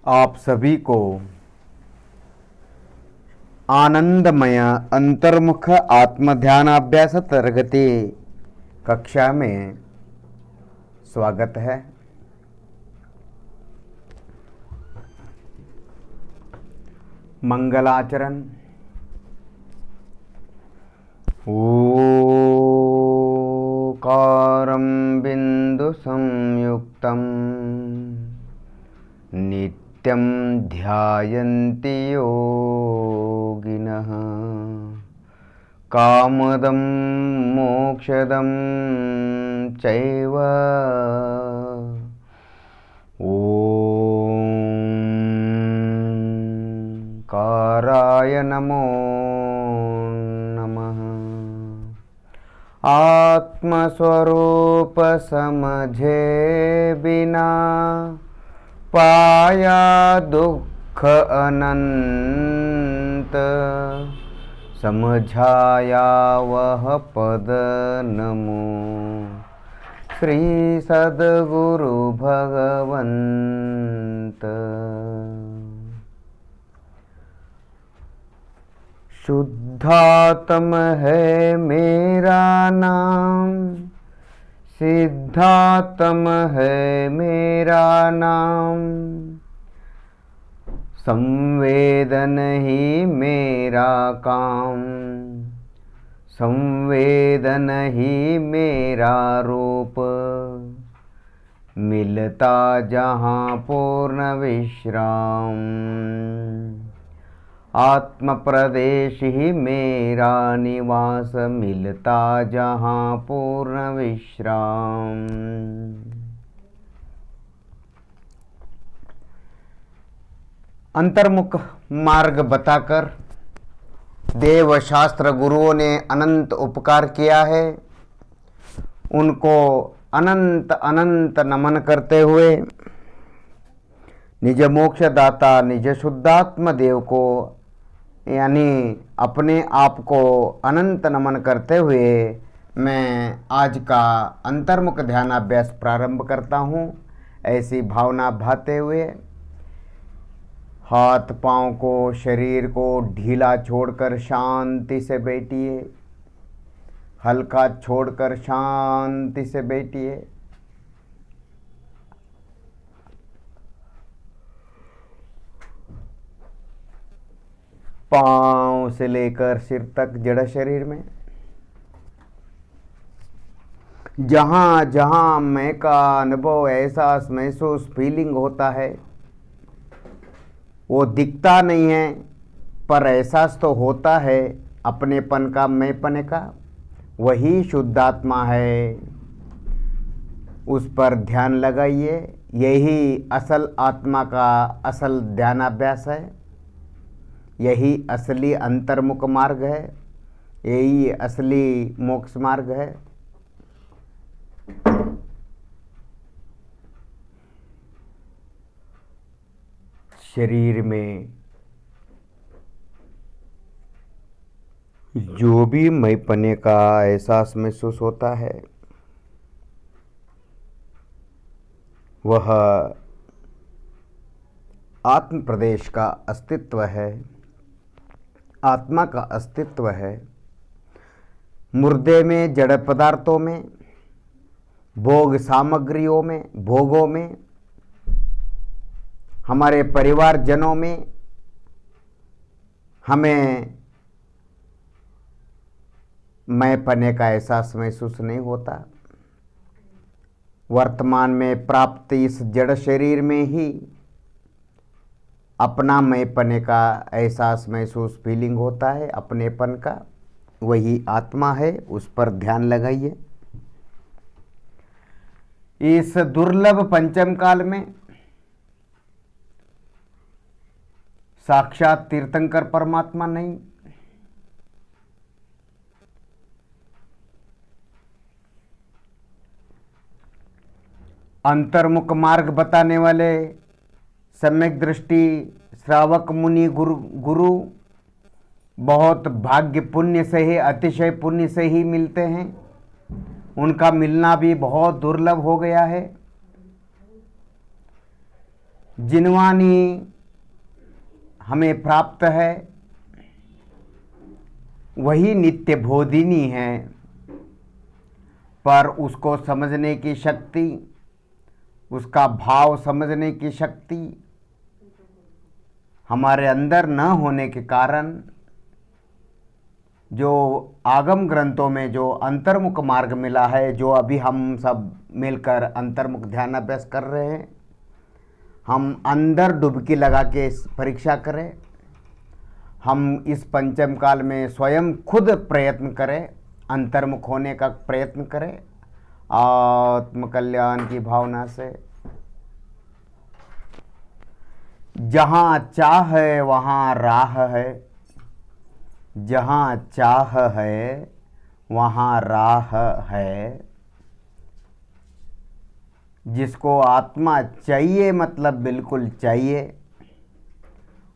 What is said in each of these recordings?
आप सभी को आनंदमय अंतर्मुख आत्मध्यानाभ्यास तरगति कक्षा में स्वागत है। मंगलाचरण। ओकारं बिंदु संयुक्तं नित्यं ध्यायन्ति योगिनः कामदं मोक्षदं चैव। काराय नमो नमः। आत्मस्वरूप समझे बिना पाया दुख अनंत, समझाया वह पद नमो श्री सद्गुरु भगवंत। शुद्धात्म है मेरा नाम, सिद्धात्म है मेरा नाम, संवेदन ही मेरा काम, संवेदन ही मेरा रूप, मिलता जहाँ पूर्ण विश्राम, आत्म प्रदेश ही मेरा निवास, मिलता जहाँ पूर्ण विश्राम। अंतर्मुख मार्ग बताकर देव शास्त्र गुरुओं ने अनंत उपकार किया है। उनको अनंत अनंत नमन करते हुए निज मोक्षदाता निज शुद्धात्म देव को यानी अपने आप को अनंत नमन करते हुए मैं आज का अंतर्मुख ध्यानाभ्यास प्रारंभ करता हूँ। ऐसी भावना भाते हुए हाथ पांव को शरीर को ढीला छोड़कर शांति से बैठिए, हल्का छोड़कर शांति से बैठिए। पांव से लेकर सिर तक जड़ शरीर में जहां जहां मैं का अनुभव एहसास महसूस फीलिंग होता है वो दिखता नहीं है, पर एहसास तो होता है अपनेपन का, मैंपने का। वही शुद्धात्मा है, उस पर ध्यान लगाइए। यही असल आत्मा का असल ध्यानाभ्यास है, यही असली अंतर्मुख मार्ग है, यही असली मोक्ष मार्ग है। शरीर में जो भी मैंपने का एहसास महसूस होता है वह आत्म प्रदेश का अस्तित्व है, आत्मा का अस्तित्व है। मुर्दे में, जड़ पदार्थों में, भोग सामग्रियों में, भोगों में, हमारे परिवारजनों में हमें मैंपने का एहसास महसूस नहीं होता। वर्तमान में प्राप्त इस जड़ शरीर में ही अपना मैंपने का एहसास महसूस फीलिंग होता है, अपनेपन का। वही आत्मा है, उस पर ध्यान लगाइए। इस दुर्लभ पंचम काल में साक्षात तीर्थंकर परमात्मा नहीं, अंतर्मुख मार्ग बताने वाले सम्यक दृष्टि श्रावक मुनि गुरु बहुत भाग्य पुण्य से ही, अतिशय पुण्य से ही मिलते हैं। उनका मिलना भी बहुत दुर्लभ हो गया है। जिनवानी हमें प्राप्त है वही नित्य बोधिनी है, पर उसको समझने की शक्ति, उसका भाव समझने की शक्ति हमारे अंदर न होने के कारण जो आगम ग्रंथों में जो अंतर्मुख मार्ग मिला है, जो अभी हम सब मिलकर अंतर्मुख ध्यान अभ्यास कर रहे हैं, हम अंदर डुबकी लगा के परीक्षा करें, हम इस पंचम काल में स्वयं खुद प्रयत्न करें, अंतर्मुख होने का प्रयत्न करें आत्मकल्याण की भावना से। जहाँ चाह है वहाँ राह है, जहाँ चाह है वहाँ राह है। जिसको आत्मा चाहिए, मतलब बिल्कुल चाहिए,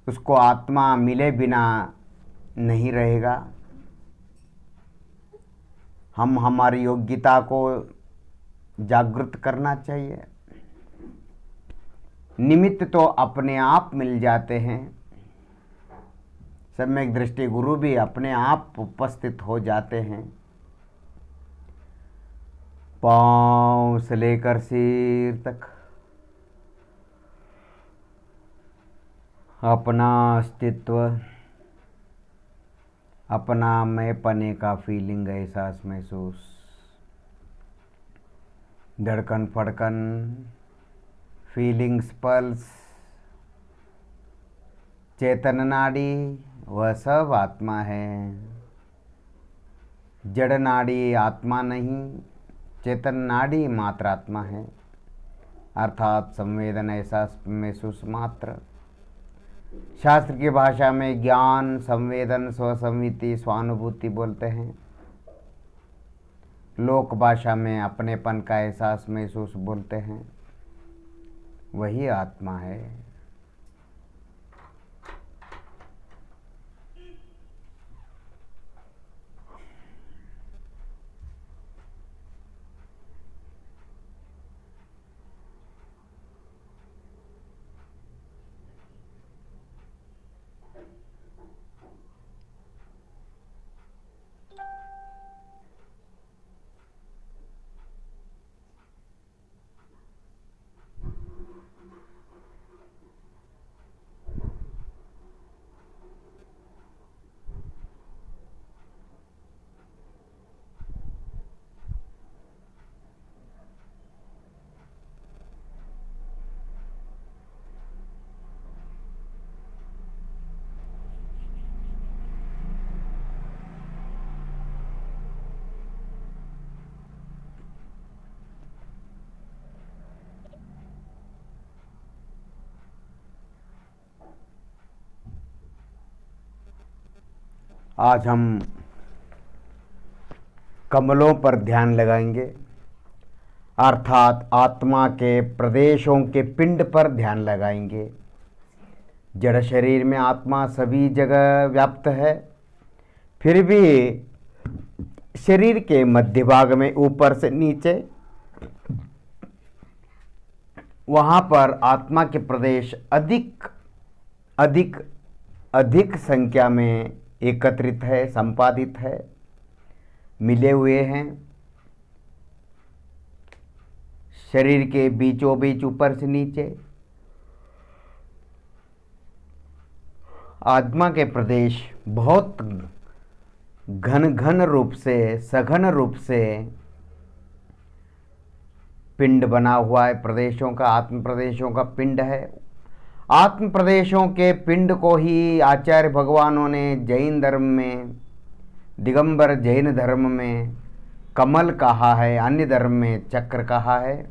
उसको आत्मा मिले बिना नहीं रहेगा। हम हमारी योग्यता को जागृत करना चाहिए। निमित्त तो अपने आप मिल जाते हैं, सम्यक दृष्टि गुरु भी अपने आप उपस्थित हो जाते हैं। पांव से लेकर सिर तक अपना अस्तित्व, अपना मैंपने का फीलिंग, एहसास महसूस, धड़कन फड़कन, फीलिंग्स, पल्स, चेतन नाड़ी, वह सब आत्मा है। जड़ नाड़ी आत्मा नहीं, चेतन नाड़ी मात्र आत्मा है, अर्थात संवेदन, एहसास, महसूस मात्र। शास्त्र की भाषा में ज्ञान, संवेदन, स्वसंविति, स्वानुभूति बोलते हैं। लोक भाषा में अपनेपन का एहसास महसूस बोलते हैं। वही आत्मा है। आज हम कमलों पर ध्यान लगाएंगे, अर्थात आत्मा के प्रदेशों के पिंड पर ध्यान लगाएंगे। जड़ शरीर में आत्मा सभी जगह व्याप्त है, फिर भी शरीर के मध्य भाग में ऊपर से नीचे, वहाँ पर आत्मा के प्रदेश अधिक अधिक अधिक संख्या में एकत्रित है, संपादित है, मिले हुए हैं। शरीर के बीचों बीच ऊपर से नीचे आत्मा के प्रदेश बहुत घन घन रूप से, सघन रूप से पिंड बना हुआ है। प्रदेशों का, आत्म प्रदेशों का पिंड है। आत्म प्रदेशों के पिंड को ही आचार्य भगवानों ने जैन धर्म में, दिगंबर जैन धर्म में कमल कहा है, अन्य धर्म में चक्र कहा है।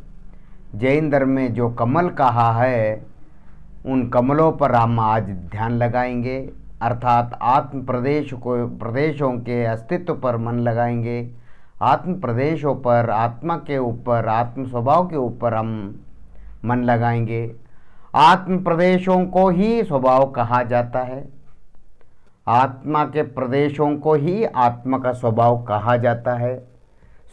जैन धर्म में जो कमल कहा है, उन कमलों पर हम आज ध्यान लगाएंगे, अर्थात आत्म प्रदेशों के अस्तित्व पर मन लगाएंगे। आत्म प्रदेशों पर, आत्मा के ऊपर, आत्म स्वभाव के ऊपर हम मन लगाएंगे। आत्म प्रदेशों को ही स्वभाव कहा जाता है। आत्मा के प्रदेशों को ही आत्मा का स्वभाव कहा जाता है।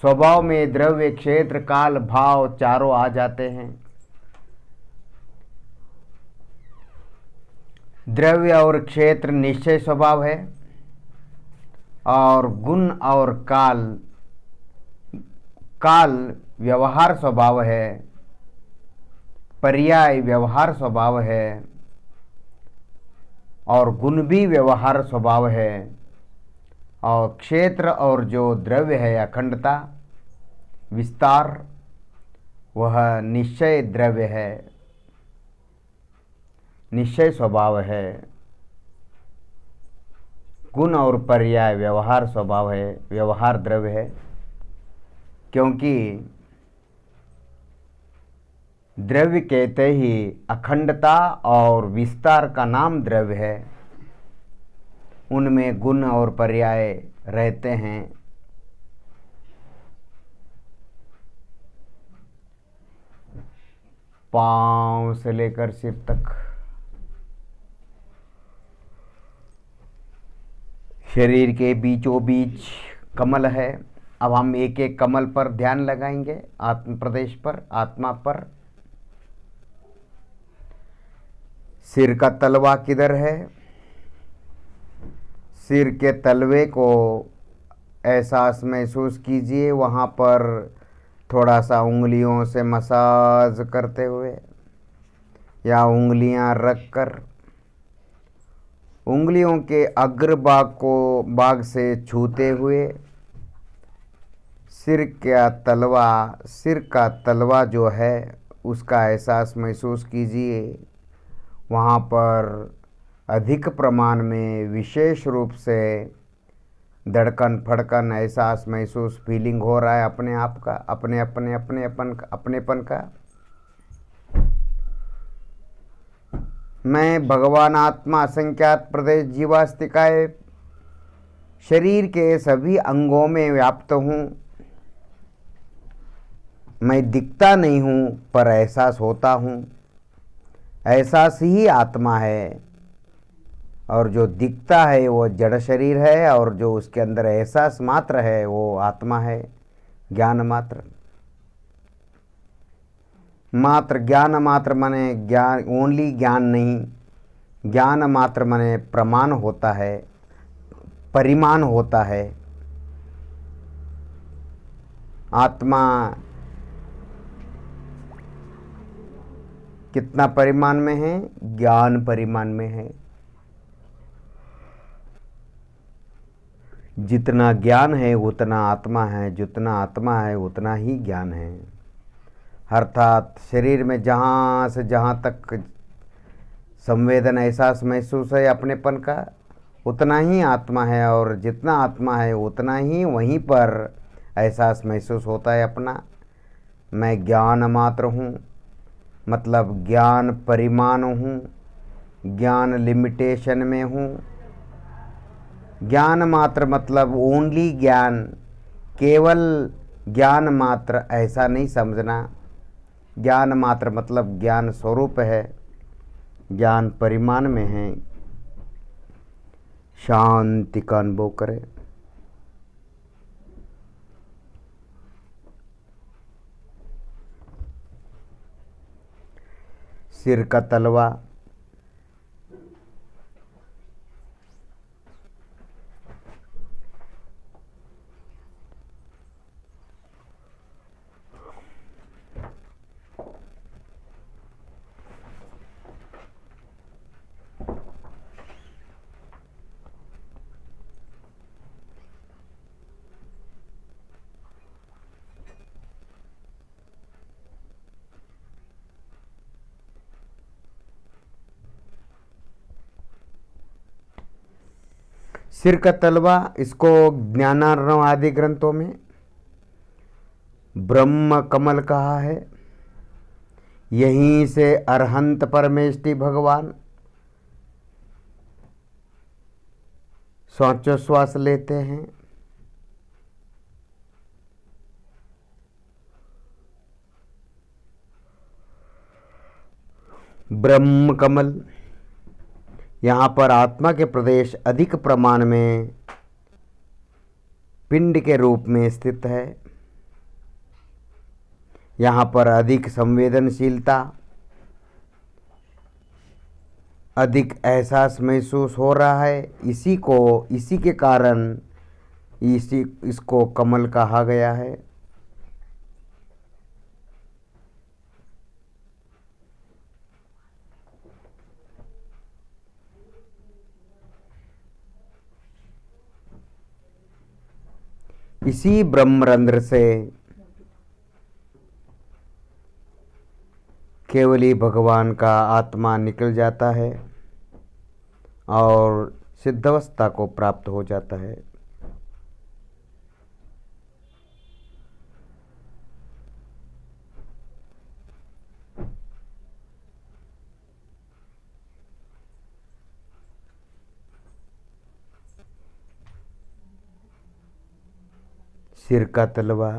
स्वभाव में द्रव्य, क्षेत्र, काल, भाव चारों आ जाते हैं। द्रव्य और क्षेत्र निश्चय स्वभाव है और गुण और काल काल व्यवहार स्वभाव है, पर्याय व्यवहार स्वभाव है और गुण भी व्यवहार स्वभाव है। और क्षेत्र और जो द्रव्य है अखंडता विस्तार वह निश्चय द्रव्य है, निश्चय स्वभाव है। गुण और पर्याय व्यवहार स्वभाव है, व्यवहार द्रव्य है। क्योंकि द्रव्य कहते ही अखंडता और विस्तार का नाम द्रव्य है, उनमें गुण और पर्याय रहते हैं। पांव से लेकर सिर तक शरीर के बीचों बीच कमल है। अब हम एक एक कमल पर ध्यान लगाएंगे, आत्म प्रदेश पर, आत्मा पर। सिर का तलवा किधर है? सिर के तलवे को एहसास महसूस कीजिए, वहाँ पर थोड़ा सा उंगलियों से मसाज करते हुए या उंगलियां रखकर उंगलियों के अग्रभाग को भाग से छूते हुए सिर का तलवा जो है उसका एहसास महसूस कीजिए। वहाँ पर अधिक प्रमाण में विशेष रूप से धड़कन फड़कन एहसास महसूस फीलिंग हो रहा है अपने आप का, अपनेपन का। मैं भगवान आत्मा असंख्यात प्रदेश जीवास्तिकाय शरीर के सभी अंगों में व्याप्त हूँ। मैं दिखता नहीं हूँ पर एहसास होता हूँ। एहसास ही आत्मा है और जो दिखता है वो जड़ शरीर है और जो उसके अंदर एहसास मात्र है वो आत्मा है, ज्ञान मात्र। ज्ञान मात्र माने ज्ञान ओनली ज्ञान नहीं, ज्ञान मात्र माने प्रमाण होता है, परिमाण होता है। आत्मा कितना परिमाण में है? ज्ञान परिमाण में है। जितना ज्ञान है उतना आत्मा है, जितना आत्मा है उतना ही ज्ञान है। अर्थात शरीर में जहाँ से जहाँ तक संवेदन एहसास महसूस है अपनेपन का उतना ही आत्मा है और जितना आत्मा है उतना ही वहीं पर एहसास महसूस होता है अपना। मैं ज्ञान मात्र हूँ, मतलब ज्ञान परिमाण हूँ, ज्ञान लिमिटेशन में हूँ। ज्ञान मात्र मतलब ओनली ज्ञान, केवल ज्ञान मात्र ऐसा नहीं समझना। ज्ञान मात्र मतलब ज्ञान स्वरूप है, ज्ञान परिमाण में है। शांति का अनुभव करें। सिर का तलवा सिर का तलवा, इसको ज्ञानार्णव आदि ग्रंथों में ब्रह्म कमल कहा है। यहीं से अरहंत परमेष्टि भगवान श्वासोच्छ्वास लेते हैं। ब्रह्म कमल, यहाँ पर आत्मा के प्रदेश अधिक प्रमाण में पिंड के रूप में स्थित है। यहाँ पर अधिक संवेदनशीलता अधिक एहसास महसूस हो रहा है। इसी के कारण इसको कमल कहा गया है। इसी ब्रह्मरंध्र से केवल ही भगवान का आत्मा निकल जाता है और सिद्धावस्था को प्राप्त हो जाता है। सिर का तलवा,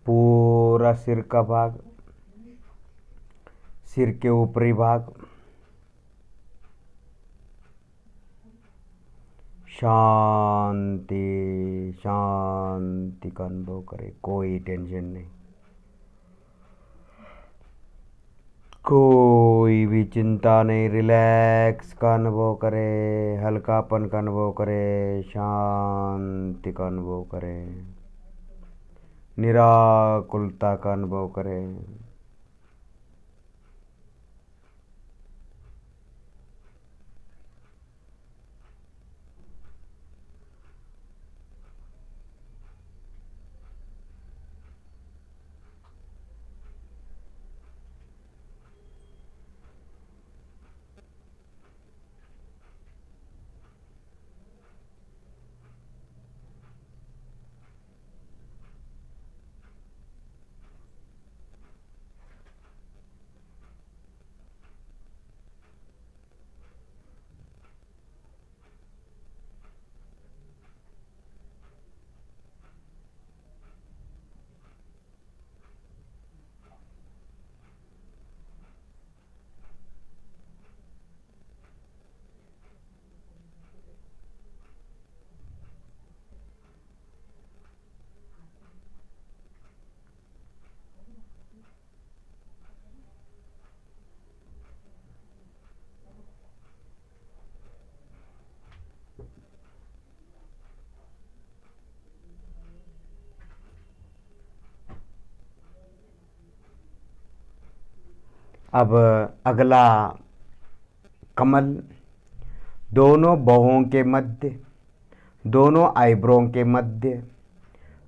पूरा सिर का भाग, सिर के ऊपरी भाग शांति शांति का अनुभव करे। कोई टेंशन नहीं, कोई भी चिंता नहीं। रिलैक्स का अनुभव करे, हल्कापन का अनुभव करे, शांति का अनुभव करे, निराकुलता का अनुभव करे। अब अगला कमल, दोनों बाहों के मध्य, दोनों आईब्रो के मध्य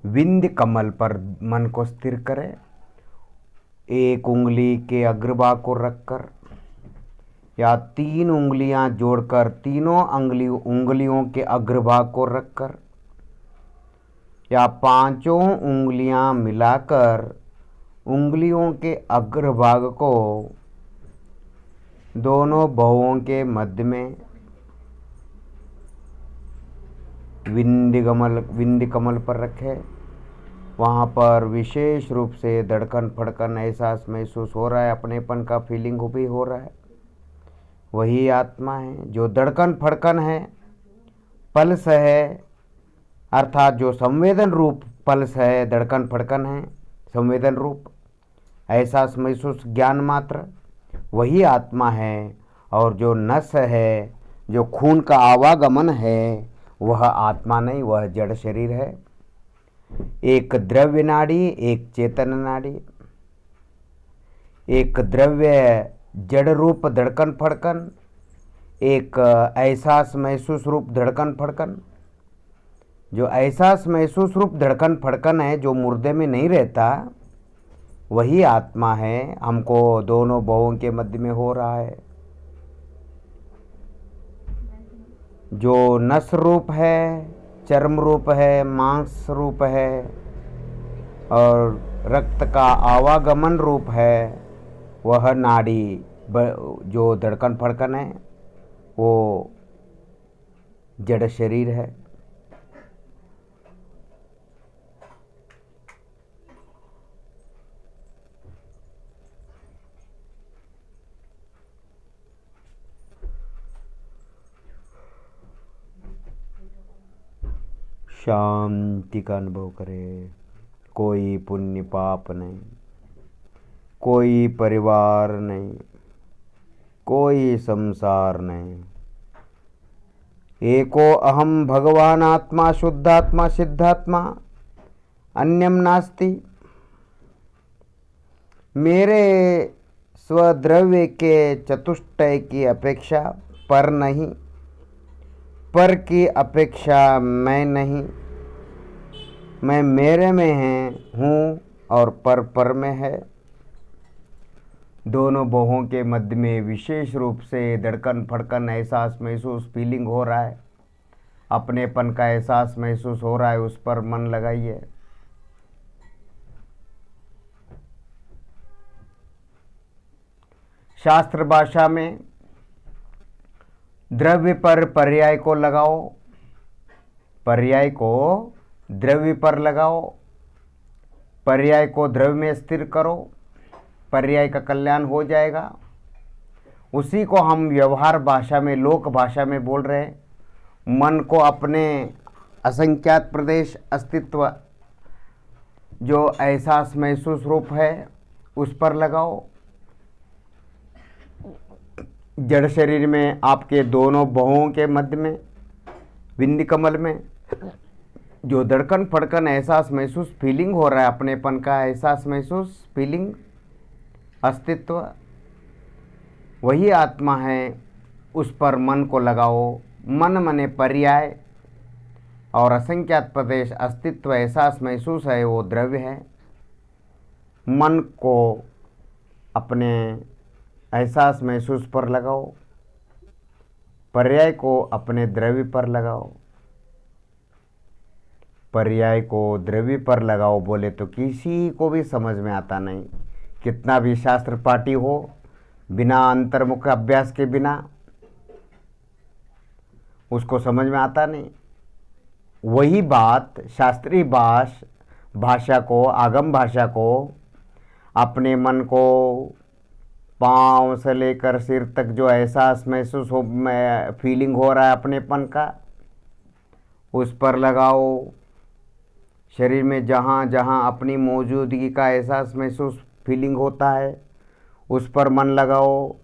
विंध्य कमल पर मन को स्थिर करें। एक उंगली के अग्रभाग को रखकर या 3 उंगलियां जोड़कर तीनों उंगलियों के अग्रभाग को रखकर या 5 उंगलियां मिलाकर उंगलियों के अग्रभाग को दोनों बाहों के मध्य में विंध्य कमल पर रखें। वहाँ पर विशेष रूप से धड़कन फड़कन एहसास महसूस हो रहा है, अपनेपन का फीलिंग भी हो रहा है। वही आत्मा है जो धड़कन फड़कन है, पल्स है, अर्थात जो संवेदन रूप पल्स है, धड़कन फड़कन है, संवेदन रूप एहसास महसूस ज्ञान मात्र, वही आत्मा है। और जो नस है, जो खून का आवागमन है, वह आत्मा नहीं, वह जड़ शरीर है। एक द्रव्य नाड़ी, एक चेतन नाड़ी। एक द्रव्य जड़ रूप धड़कन फड़कन, एक एहसास महसूस रूप धड़कन फड़कन। जो एहसास महसूस रूप धड़कन फड़कन है, जो मुर्दे में नहीं रहता, वही आत्मा है। हमको दोनों बाहों के मध्य में हो रहा है। जो नस रूप है, चर्म रूप है, मांस रूप है और रक्त का आवागमन रूप है, वह नाड़ी जो धड़कन फड़कन है, वो जड़ शरीर है। शांति का अनुभव करें। कोई पुण्य पाप नहीं, कोई परिवार नहीं, कोई संसार नहीं। एको अहम भगवान आत्मा शुद्धात्मा सिद्धात्मा अन्यम नास्ति। मेरे स्वद्रव्य के चतुष्टय की अपेक्षा पर नहीं, पर की अपेक्षा मैं नहीं। मैं मेरे में हूँ और पर में है। दोनों बाहों के मध्य में विशेष रूप से धड़कन फड़कन एहसास महसूस फीलिंग हो रहा है, अपनेपन का एहसास महसूस हो रहा है, उस पर मन लगाइए। शास्त्र भाषा में द्रव्य पर पर्याय को लगाओ, पर्याय को द्रव्य पर लगाओ, पर्याय को द्रव्य में स्थिर करो, पर्याय का कल्याण हो जाएगा। उसी को हम व्यवहार भाषा में, लोक भाषा में बोल रहे हैं। मन को अपने असंख्यात प्रदेश अस्तित्व जो एहसास महसूस रूप है उस पर लगाओ। जड़ शरीर में आपके दोनों बाहों के मध्य में बिंदी कमल में जो धड़कन फड़कन एहसास महसूस फीलिंग हो रहा है, अपनेपन का एहसास महसूस फीलिंग अस्तित्व, वही आत्मा है। उस पर मन को लगाओ। मन मने पर्याय और असंख्यात प्रदेश अस्तित्व एहसास महसूस है, वो द्रव्य है। मन को अपने एहसास महसूस पर लगाओ, पर्याय को अपने द्रव्य पर लगाओ। पर्याय को द्रव्य पर लगाओ बोले तो किसी को भी समझ में आता नहीं। कितना भी शास्त्र पाठी हो, बिना अंतर्मुख अभ्यास के बिना उसको समझ में आता नहीं। वही बात शास्त्रीय भाषा को, आगम भाषा को, अपने मन को पाँव से लेकर सिर तक जो एहसास महसूस हो, फीलिंग हो रहा है अपनेपन का, उस पर लगाओ। शरीर में जहाँ जहाँ अपनी मौजूदगी का एहसास महसूस फीलिंग होता है उस पर मन लगाओ।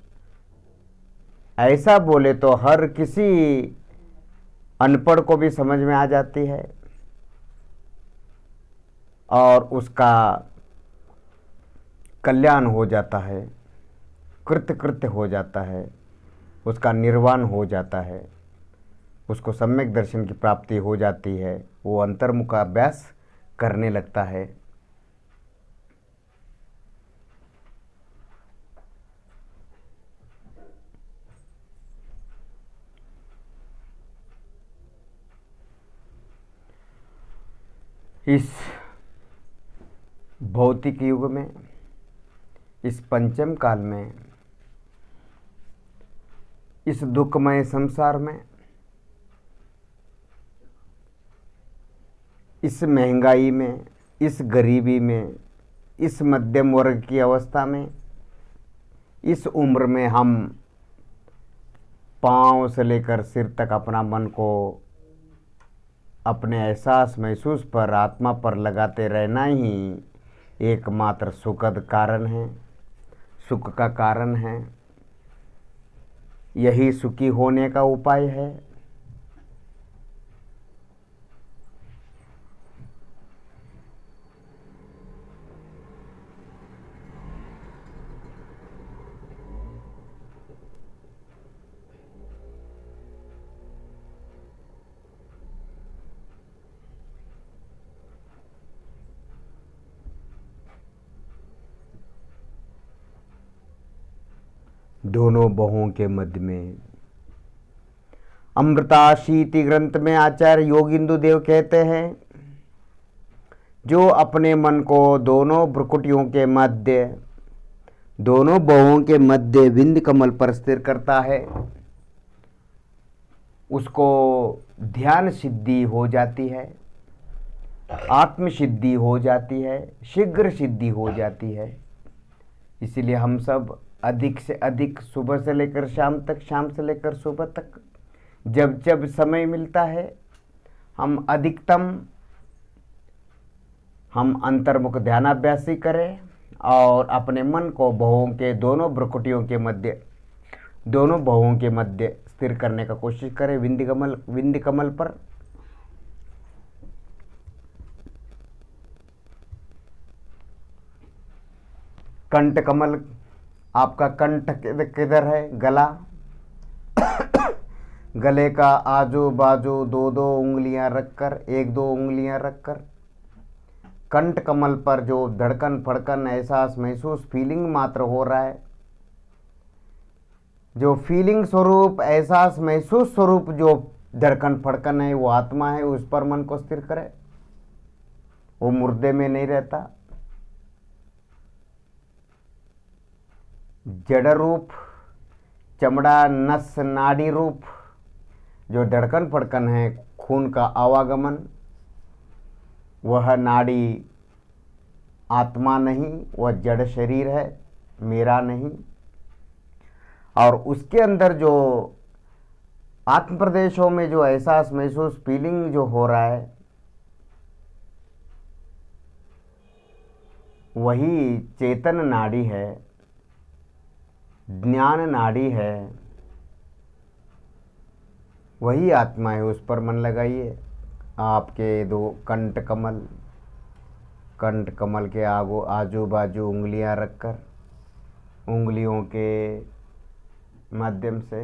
ऐसा बोले तो हर किसी अनपढ़ को भी समझ में आ जाती है और उसका कल्याण हो जाता है, कृत्य हो जाता है, उसका निर्वाण हो जाता है, उसको सम्यक दर्शन की प्राप्ति हो जाती है। वो अंतर्मुख अभ्यास करने लगता है। इस भौतिक युग में, इस पंचम काल में, इस दुखमय संसार में, इस महंगाई में, इस गरीबी में, इस मध्यम वर्ग की अवस्था में, इस उम्र में हम पाँव से लेकर सिर तक अपना मन को अपने एहसास महसूस पर, आत्मा पर लगाते रहना ही एकमात्र सुखद कारण है, सुख का कारण है। यही सुखी होने का उपाय है। दोनों बाहों के मध्य में अमृताशीति ग्रंथ में आचार्य योगिंदु देव कहते हैं, जो अपने मन को दोनों भ्रुकुटियों के मध्य, दोनों बाहों के मध्य बिंद कमल पर स्थिर करता है, उसको ध्यान सिद्धि हो जाती है, आत्म सिद्धि हो जाती है, शीघ्र सिद्धि हो जाती है। इसीलिए हम सब अधिक से अधिक सुबह से लेकर शाम तक, शाम से लेकर सुबह तक, जब जब समय मिलता है, हम अधिकतम हम अंतर्मुख ध्यानाभ्यासी करें और अपने मन को भवों के दोनों भवों के मध्य स्थिर करने का कोशिश करें। विंध्य कमल पर कंठ कमल, आपका कंठ किधर है? गला। गले का आजू बाजू दो दो उंगलियां रखकर, एक दो उंगलियां रखकर कंठ कमल पर जो धड़कन फड़कन एहसास महसूस फीलिंग मात्र हो रहा है, जो फीलिंग स्वरूप एहसास महसूस स्वरूप जो धड़कन फड़कन है वो आत्मा है, उस पर मन को स्थिर करे। वो मुर्दे में नहीं रहता। जड़ रूप, चमड़ा, नस, नाड़ी रूप जो धड़कन फड़कन है, खून का आवागमन, वह नाड़ी आत्मा नहीं, वह जड़ शरीर है, मेरा नहीं। और उसके अंदर जो आत्म प्रदेशों में जो एहसास महसूस फीलिंग जो हो रहा है, वही चेतन नाड़ी है, ज्ञान नाड़ी है, वही आत्मा है। उस पर मन लगाइए। आपके दो कंठ कमल के आजू बाजू उंगलियां रखकर, उंगलियों के माध्यम से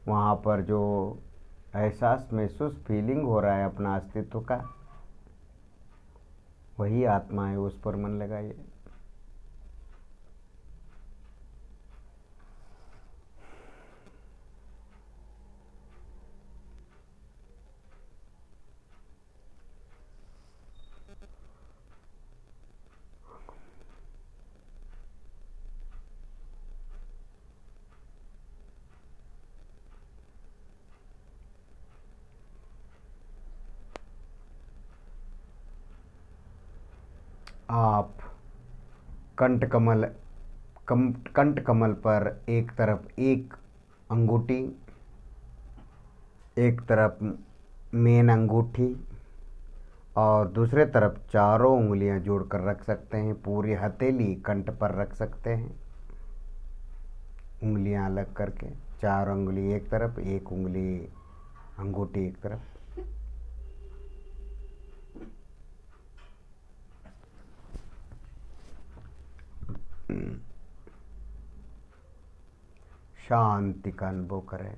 वहाँ पर जो एहसास महसूस फीलिंग हो रहा है अपना अस्तित्व का, वही आत्मा है। उस पर मन लगाइए। आप कंठ कमल पर एक तरफ एक अंगूठी, एक तरफ मेन अंगूठी और दूसरे तरफ चारों उंगलियां जोड़कर रख सकते हैं। पूरी हथेली कंठ पर रख सकते हैं, उंगलियां अलग करके। चार उंगली एक तरफ, एक उंगली अंगूठी एक तरफ। शांति का अनुभव करें।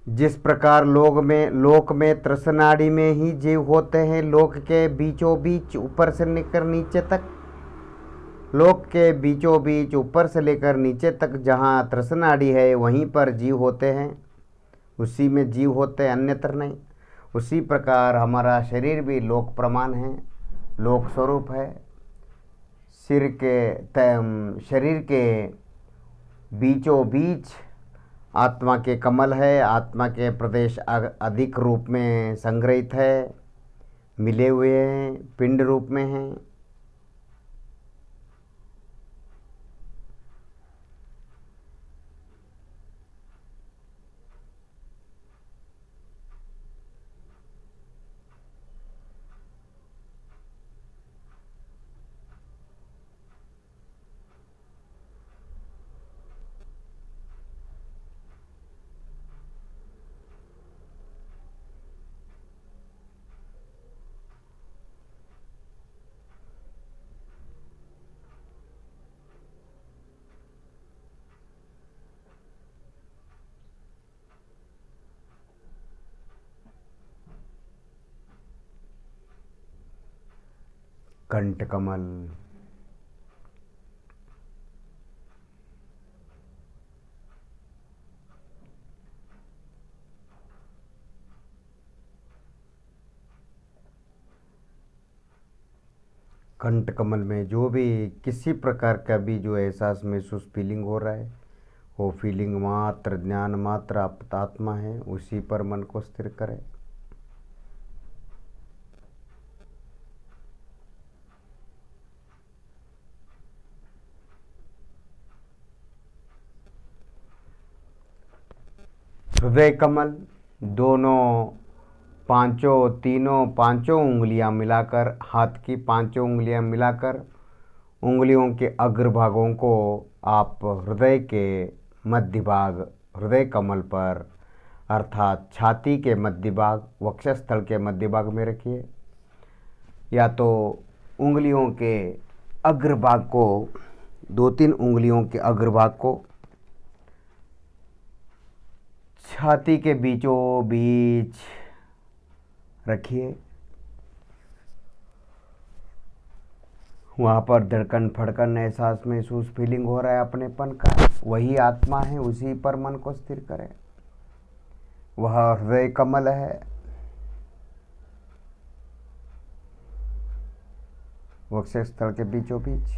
जिस प्रकार लोक में त्रसनाड़ी में ही जीव होते हैं, लोक के बीचों बीच ऊपर से लेकर नीचे तक, लोक के बीचों बीच ऊपर से लेकर नीचे तक जहाँ त्रसनाड़ी है वहीं पर जीव होते हैं, उसी में जीव होते हैं, अन्यत्र नहीं। उसी प्रकार हमारा शरीर भी लोक प्रमाण है, लोक स्वरूप है। शरीर के बीचों बीच आत्मा के कमल है, आत्मा के प्रदेश अधिक रूप में संग्रहित है, मिले हुए हैं, पिंड रूप में हैं। कंठ कमल, कंठ कमल में जो भी किसी प्रकार का भी जो एहसास महसूस फीलिंग हो रहा है, वो फीलिंग मात्र ज्ञान मात्र आत्मा है, उसी पर मन को स्थिर करें। हृदय कमल, दोनों पांचों उंगलियां मिलाकर, हाथ की पांचों उंगलियां मिलाकर उंगलियों के अग्रभागों को आप हृदय के मध्य भाग, हृदय कमल पर अर्थात छाती के मध्य भाग, वक्षस्थल के मध्य भाग में रखिए। या तो उंगलियों के अग्रभाग को, 2-3 उंगलियों के अग्रभाग को छाती के बीचों बीच रखिए। वहाँ पर धड़कन फड़कन एहसास महसूस फीलिंग हो रहा है अपनेपन का, वही आत्मा है, उसी पर मन को स्थिर करें। वह हृदय कमल है, वक्षस्थल के बीचों बीच।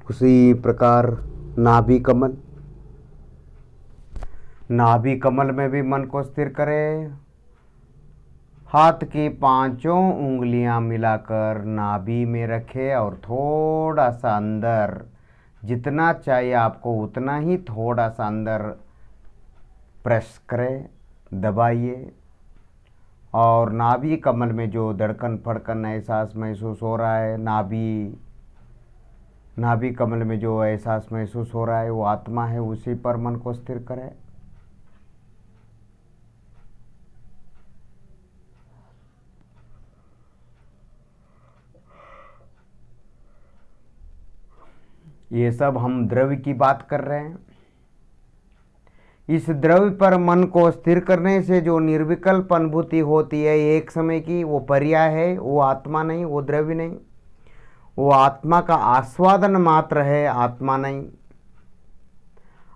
उसी प्रकार नाभि कमल, नाभि कमल में भी मन को स्थिर करें। हाथ की पांचों उंगलियां मिलाकर नाभि में रखें और थोड़ा सा अंदर, जितना चाहिए आपको उतना ही थोड़ा सा अंदर प्रेस करें, दबाइए। और नाभि कमल में जो धड़कन फड़कन एहसास महसूस हो रहा है, नाभि कमल में जो एहसास महसूस हो रहा है वो आत्मा है, उसी पर मन को स्थिर करें। ये सब हम द्रव्य की बात कर रहे हैं। इस द्रव्य पर मन को स्थिर करने से जो निर्विकल्प अनुभूति होती है एक समय की, वो पर्याय है, वो आत्मा नहीं, वो द्रव्य नहीं, वो आत्मा का आस्वादन मात्र है, आत्मा नहीं।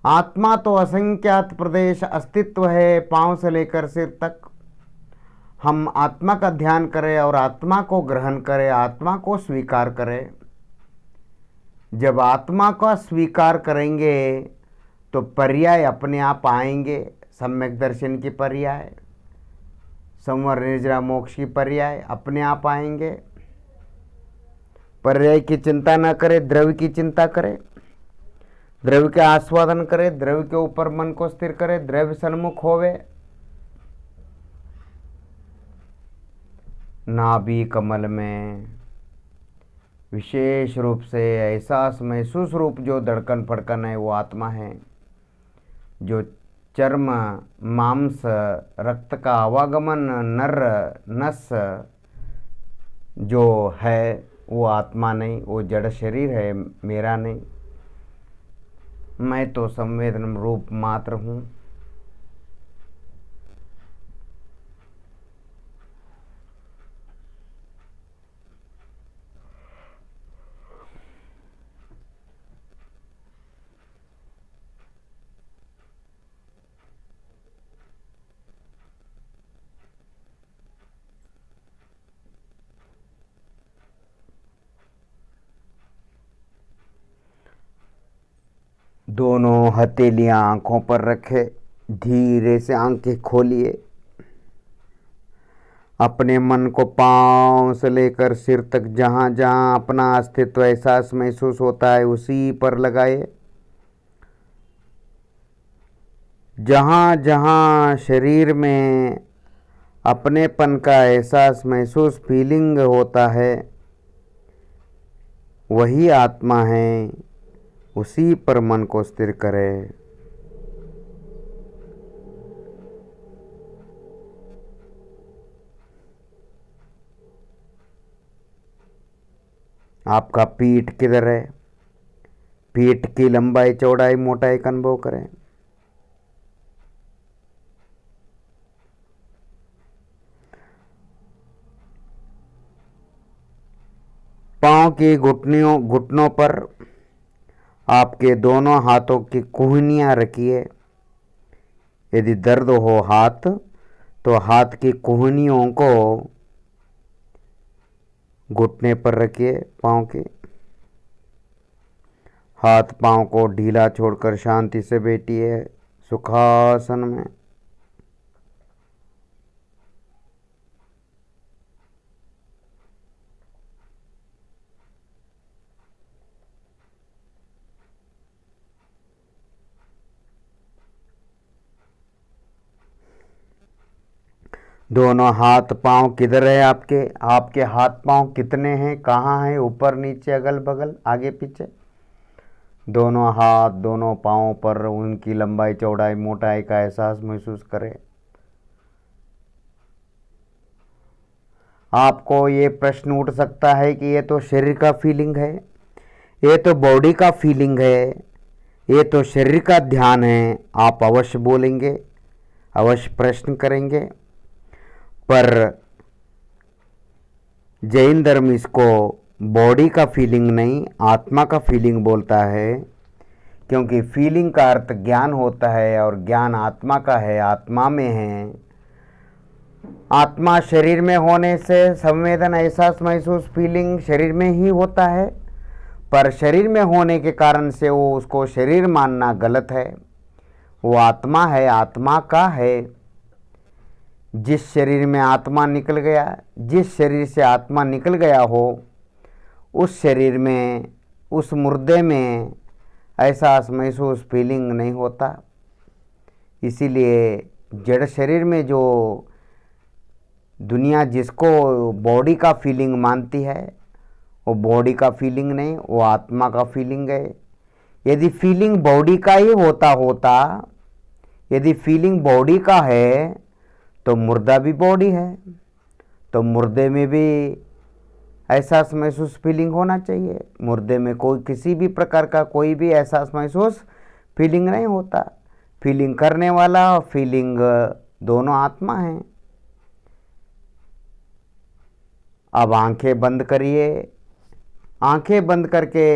आत्मा तो असंख्यात प्रदेश अस्तित्व है, पांव से लेकर सिर तक। हम आत्मा का ध्यान करें और आत्मा को ग्रहण करें, आत्मा को स्वीकार करें। जब आत्मा का स्वीकार करेंगे तो पर्याय अपने आप आएंगे। सम्यक दर्शन की पर्याय, संवर निर्जरा मोक्ष की पर्याय अपने आप आएंगे। पर्याय की चिंता न करें, द्रव्य की चिंता करें, द्रव्य के आस्वादन करें, द्रव्य के ऊपर मन को स्थिर करें, द्रव्य सन्मुख होवे। नाभि कमल में विशेष रूप से एहसास महसूस रूप जो धड़कन फड़कन है वो आत्मा है। जो चर्म मांस रक्त का आवागमन नर नस जो है वो आत्मा नहीं, वो जड़ शरीर है, मेरा नहीं। मैं तो संवेदन रूप मात्र हूँ। दोनों हथेलियां आंखों पर रखे, धीरे से आंखें खोलिए। अपने मन को पांव से लेकर सिर तक जहां जहां अपना अस्तित्व एहसास महसूस होता है उसी पर लगाए। जहां जहां शरीर में अपनेपन का एहसास महसूस फीलिंग होता है वही आत्मा है, उसी पर मन को स्थिर करें। आपका पीठ किधर है, पीठ की लंबाई चौड़ाई मोटाई का अनुभव करें। पांव की घुटनों पर आपके दोनों हाथों की कूहनियां रखिए। यदि दर्द हो हाथ तो हाथ की कूहनियों को घुटने पर रखिए। पांव के हाथ पांव को ढीला छोड़कर शांति से बैठिए सुखासन में। दोनों हाथ पांव किधर है आपके, आपके हाथ पांव कितने हैं, कहाँ हैं, ऊपर नीचे अगल बगल आगे पीछे। दोनों हाथ दोनों पांवों पर उनकी लंबाई चौड़ाई मोटाई का एहसास महसूस करें। आपको ये प्रश्न उठ सकता है कि ये तो शरीर का फीलिंग है, ये तो बॉडी का फीलिंग है, ये तो शरीर का ध्यान है। आप अवश्य बोलेंगे, अवश्य प्रश्न करेंगे, पर जैन धर्म इसको बॉडी का फीलिंग नहीं आत्मा का फीलिंग बोलता है, क्योंकि फीलिंग का अर्थ ज्ञान होता है और ज्ञान आत्मा का है, आत्मा में है। आत्मा शरीर में होने से संवेदन एहसास महसूस फीलिंग शरीर में ही होता है, पर शरीर में होने के कारण से वो उसको शरीर मानना गलत है। वो आत्मा है, आत्मा का है। जिस शरीर में आत्मा निकल गया, जिस शरीर से आत्मा निकल गया हो, उस शरीर में, उस मुर्दे में एहसास महसूस फीलिंग नहीं होता। इसीलिए जड़ शरीर में जो दुनिया जिसको बॉडी का फीलिंग मानती है, वो बॉडी का फीलिंग नहीं, वो आत्मा का फीलिंग है। यदि फीलिंग बॉडी का ही होता, यदि फीलिंग बॉडी का है तो मुर्दा भी बॉडी है, तो मुर्दे में भी एहसास महसूस फीलिंग होना चाहिए। मुर्दे में कोई किसी भी प्रकार का कोई भी एहसास महसूस फीलिंग नहीं होता। फीलिंग करने वाला और फीलिंग दोनों आत्मा हैं। अब आंखें बंद करिए। आंखें बंद करके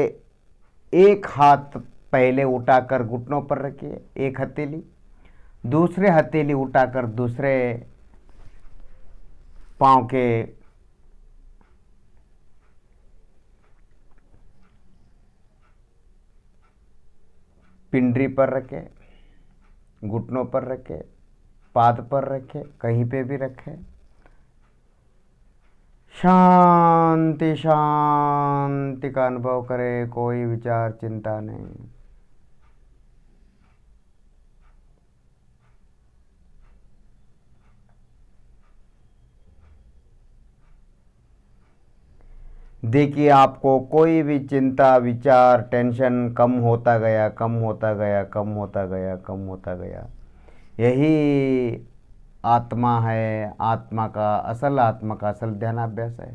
एक हाथ पहले उठाकर घुटनों पर रखिए, एक हथेली, दूसरे हथेली उठाकर दूसरे पांव के पिंडरी पर रखे, घुटनों पर रखे, पाद पर रखे, कहीं पे भी रखे। शांति शांति का अनुभव करें, कोई विचार चिंता नहीं। देखिए आपको कोई भी चिंता विचार टेंशन कम होता गया, कम होता गया, कम होता गया, कम होता गया। यही आत्मा है, आत्मा का असल ध्यानाभ्यास है।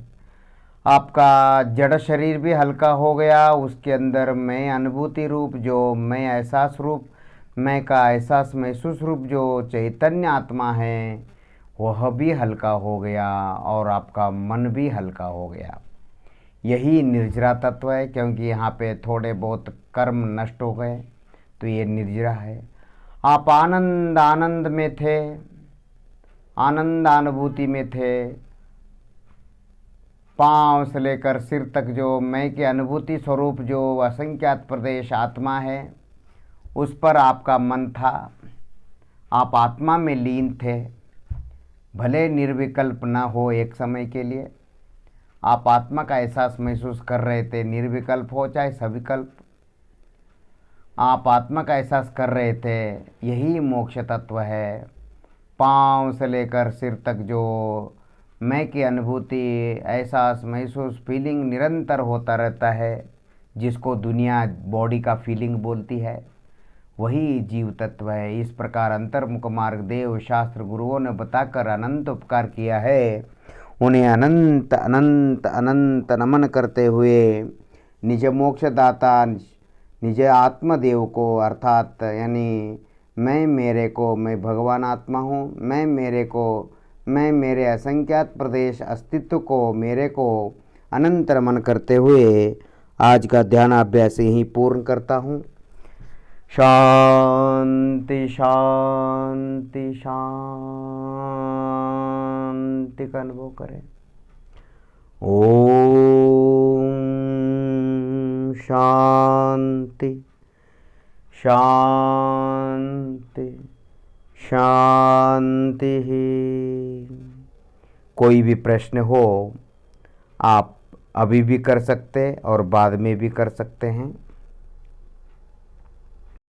आपका जड़ शरीर भी हल्का हो गया, उसके अंदर मैं अनुभूति रूप जो मैं एहसास रूप मैं का एहसास महसूस रूप जो चैतन्य आत्मा है वह भी हल्का हो गया और आपका मन भी हल्का हो गया। यही निर्जरा तत्व है, क्योंकि यहाँ पे थोड़े बहुत कर्म नष्ट हो गए तो ये निर्जरा है। आप आनंद में थे, आनंद अनुभूति में थे। पांव से लेकर सिर तक जो मैं के अनुभूति स्वरूप जो असंख्यात प्रदेश आत्मा है उस पर आपका मन था। आप आत्मा में लीन थे, भले निर्विकल्प न हो एक समय के लिए। आप आत्मा का एहसास महसूस कर रहे थे, निर्विकल्प हो चाहे सविकल्प, आप आत्मा का एहसास कर रहे थे। यही मोक्ष तत्व है। पांव से लेकर सिर तक जो मैं की अनुभूति एहसास महसूस फीलिंग निरंतर होता रहता है, जिसको दुनिया बॉडी का फीलिंग बोलती है, वही जीव तत्व है। इस प्रकार अंतर्मुख मार्ग देव शास्त्र गुरुओं ने बताकर अनंत उपकार किया है। उन्हें अनंत अनंत अनंत नमन करते हुए निज मोक्षदाता निज आत्मदेव को अर्थात यानी मैं मेरे को, मैं भगवान आत्मा हूँ, मैं मेरे को, मैं मेरे असंख्यात प्रदेश अस्तित्व को, मेरे को अनंत नमन करते हुए आज का ध्यान अभ्यास यहीं पूर्ण करता हूँ। शांति शांति शांति का अनुभव करें। ओम शांति शांति शांति। कोई भी प्रश्न हो आप अभी भी कर सकते हैं और बाद में भी कर सकते हैं।